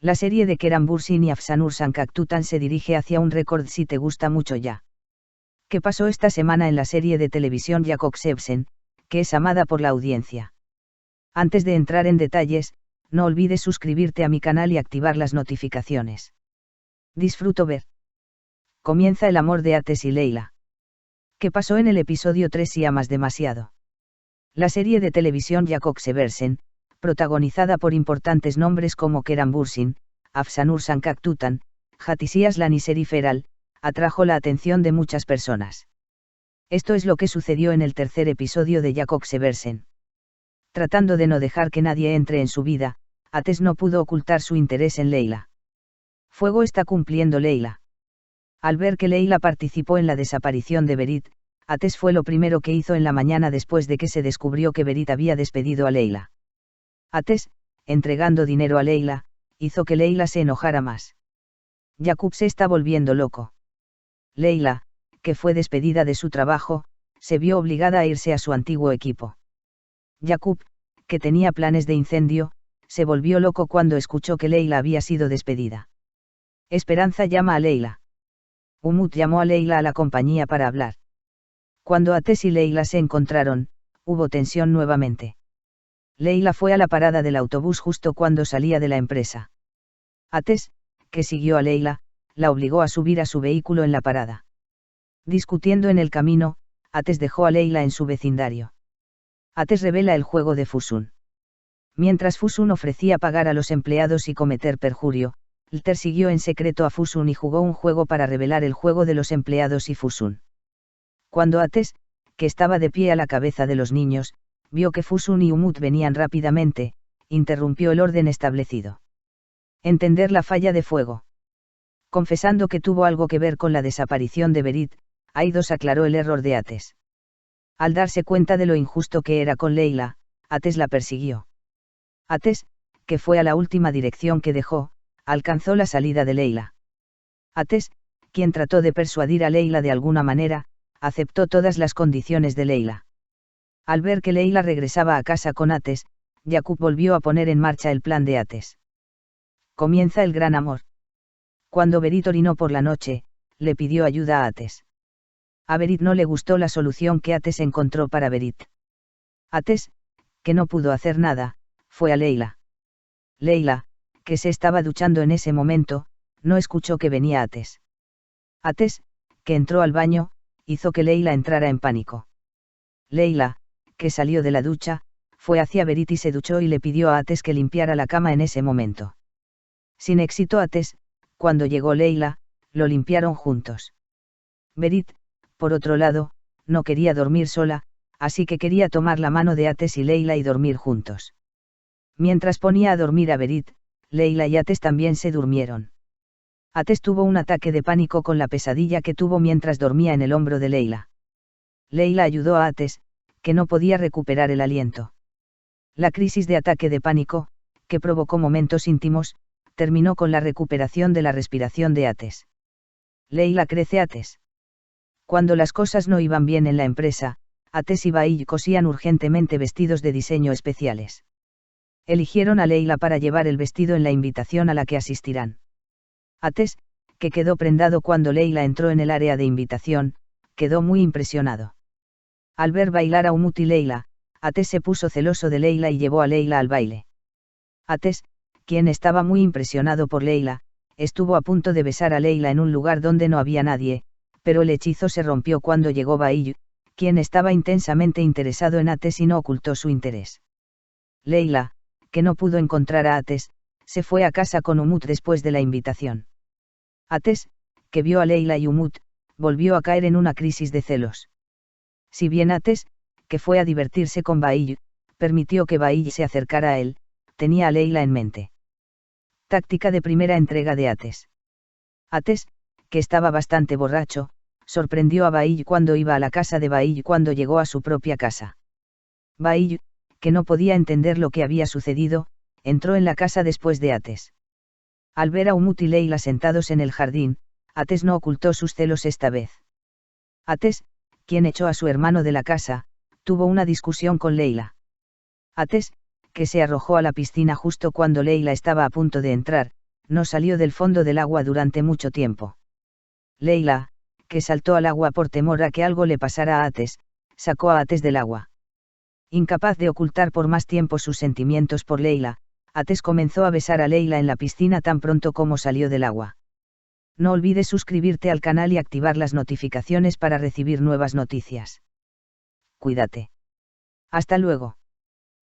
La serie de Kerem Bürsin y Afsanur Sancaktutan se dirige hacia un récord si te gusta mucho ya. ¿Qué pasó esta semana en la serie de televisión Jakobsebsen, que es amada por la audiencia? Antes de entrar en detalles, no olvides suscribirte a mi canal y activar las notificaciones. Disfruto ver. Comienza el amor de Ateş y Leyla. ¿Qué pasó en el episodio 3 si amas demasiado? La serie de televisión Jakobsebsen, protagonizada por importantes nombres como Kerem Bürsin, Afsanur Sancaktutan, Hatice Aslan y Serif Eral, atrajo la atención de muchas personas. Esto es lo que sucedió en el tercer episodio de Jakobsebsen. Tratando de no dejar que nadie entre en su vida, Ateş no pudo ocultar su interés en Leyla. Fuego está cumpliendo Leyla. Al ver que Leyla participó en la desaparición de Berit, Ateş fue lo primero que hizo en la mañana después de que se descubrió que Berit había despedido a Leyla. Ateş, entregando dinero a Leyla, hizo que Leyla se enojara más. Yakup se está volviendo loco. Leyla, que fue despedida de su trabajo, se vio obligada a irse a su antiguo equipo. Yakup, que tenía planes de incendio, se volvió loco cuando escuchó que Leyla había sido despedida. Esperanza llama a Leyla. Umut llamó a Leyla a la compañía para hablar. Cuando Ateş y Leyla se encontraron, hubo tensión nuevamente. Leyla fue a la parada del autobús justo cuando salía de la empresa. Ateş, que siguió a Leyla, la obligó a subir a su vehículo en la parada. Discutiendo en el camino, Ateş dejó a Leyla en su vecindario. Ateş revela el juego de Füsun. Mientras Füsun ofrecía pagar a los empleados y cometer perjurio, Lter siguió en secreto a Füsun y jugó un juego para revelar el juego de los empleados y Füsun. Cuando Ateş, que estaba de pie a la cabeza de los niños, vio que Füsun y Umut venían rápidamente, interrumpió el orden establecido. Entender la falla de fuego. Confesando que tuvo algo que ver con la desaparición de Berit, Aydos aclaró el error de Ateş. Al darse cuenta de lo injusto que era con Leyla, Ateş la persiguió. Ateş, que fue a la última dirección que dejó, alcanzó la salida de Leyla. Ateş, quien trató de persuadir a Leyla de alguna manera, aceptó todas las condiciones de Leyla. Al ver que Leyla regresaba a casa con Ateş, Yakup volvió a poner en marcha el plan de Ateş. Comienza el gran amor. Cuando Berit orinó por la noche, le pidió ayuda a Ateş. A Berit no le gustó la solución que Ateş encontró para Berit. Ateş, que no pudo hacer nada, fue a Leyla. Leyla, que se estaba duchando en ese momento, no escuchó que venía Ateş. Ateş, que entró al baño, hizo que Leyla entrara en pánico. Leyla, que salió de la ducha, fue hacia Berit y se duchó y le pidió a Ateş que limpiara la cama en ese momento. Sin éxito Ateş, cuando llegó Leyla, lo limpiaron juntos. Berit, por otro lado, no quería dormir sola, así que quería tomar la mano de Ateş y Leyla y dormir juntos. Mientras ponía a dormir a Berit, Leyla y Ateş también se durmieron. Ateş tuvo un ataque de pánico con la pesadilla que tuvo mientras dormía en el hombro de Leyla. Leyla ayudó a Ateş, que no podía recuperar el aliento. La crisis de ataque de pánico, que provocó momentos íntimos, terminó con la recuperación de la respiración de Ateş. Leyla crece Ateş. Cuando las cosas no iban bien en la empresa, Ateş y Bahij cosían urgentemente vestidos de diseño especiales. Eligieron a Leyla para llevar el vestido en la invitación a la que asistirán. Ateş, que quedó prendado cuando Leyla entró en el área de invitación, quedó muy impresionado. Al ver bailar a Umut y Leyla, Ateş se puso celoso de Leyla y llevó a Leyla al baile. Ateş, quien estaba muy impresionado por Leyla, estuvo a punto de besar a Leyla en un lugar donde no había nadie, pero el hechizo se rompió cuando llegó Bahij, quien estaba intensamente interesado en Ateş y no ocultó su interés. Leyla, que no pudo encontrar a Ateş, se fue a casa con Umut después de la invitación. Ateş, que vio a Leyla y Umut, volvió a caer en una crisis de celos. Si bien Ateş, que fue a divertirse con Bahij, permitió que Bahij se acercara a él, tenía a Leyla en mente. Táctica de primera entrega de Ateş. Ateş, que estaba bastante borracho, sorprendió a Bahij cuando iba a la casa de Bahij cuando llegó a su propia casa. Bahij, que no podía entender lo que había sucedido, entró en la casa después de Ateş. Al ver a Umut y Leyla sentados en el jardín, Ateş no ocultó sus celos esta vez. Ateş, quien echó a su hermano de la casa, tuvo una discusión con Leyla. Ateş, que se arrojó a la piscina justo cuando Leyla estaba a punto de entrar, No salió del fondo del agua durante mucho tiempo. Leila, que saltó al agua por temor a que algo le pasara a Ates, sacó a Ates del agua. Incapaz de ocultar por más tiempo sus sentimientos por Leila, Ates comenzó a besar a Leila en la piscina tan pronto como salió del agua. No olvides suscribirte al canal y activar las notificaciones para recibir nuevas noticias. Cuídate. Hasta luego.